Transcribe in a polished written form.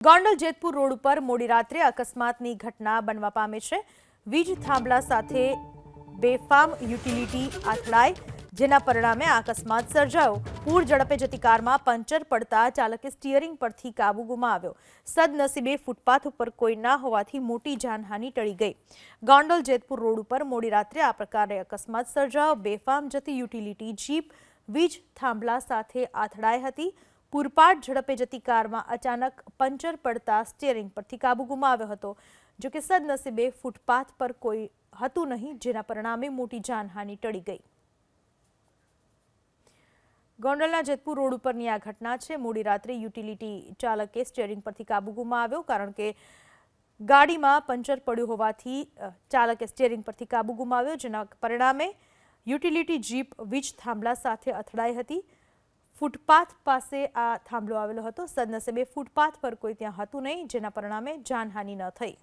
Gondal Jetpur road ઉપર મોડી રાત્રે અકસ્માતની ઘટના બનવા પામી છે। વીજ થાંભલા સાથે બેફામ યુટિલિટી અથડાઈ, જેના પરિણામે આ અકસ્માત સર્જાયો। પૂર ઝડપે જતી કારમાં પંચર પડતા ચાલકે સ્ટીયરિંગ પરથી કાબુ ગુમાવ્યો। સદનસીબે ફૂટપાથ ઉપર કોઈ ના હોવાથી મોટી જાનહાનિ ટળી ગઈ। ગોંડલ જેતપુર રોડ ઉપર મોડી રાત્રે આ પ્રકારે અકસ્માત સર્જાયો। બેફામ જતી યુટિલિટી જીપ વીજ થાંભલા સાથે અથડાઈ હતી। પૂરપાટ ઝડપે જતી કારમાં અચાનક પંચર પડતા સ્ટીયરિંગ પરથી કાબુ ગુમાવ્યો હતો। જો કે સદનસીબે ફૂટપાથ પર કોઈ હતું નહીં, જેના પરિણામે મોટી જાનહાનિ ટળી ગઈ। ગોંડલના જેતપુર રોડ ઉપરની આ ઘટના છે। મોડી રાત્રે યુટિલિટી ચાલકે સ્ટીયરિંગ પરથી કાબુ ગુમાવ્યો, કારણ કે ગાડીમાં પંચર પડ્યું હોવાથી ચાલકે સ્ટીયરિંગ પરથી કાબુ ગુમાવ્યો, જેના પરિણામે યુટિલિટી જીપ વીજ થાંભલા સાથે અથડાઈ હતી। ફૂટપાથ પાસે આ થાંભલો આવેલો હતો। સદનસીબે ફૂટપાથ પર કોઈ ત્યાં હતું નહીં, જેના પરિણામે જાનહાનિ ન થઈ।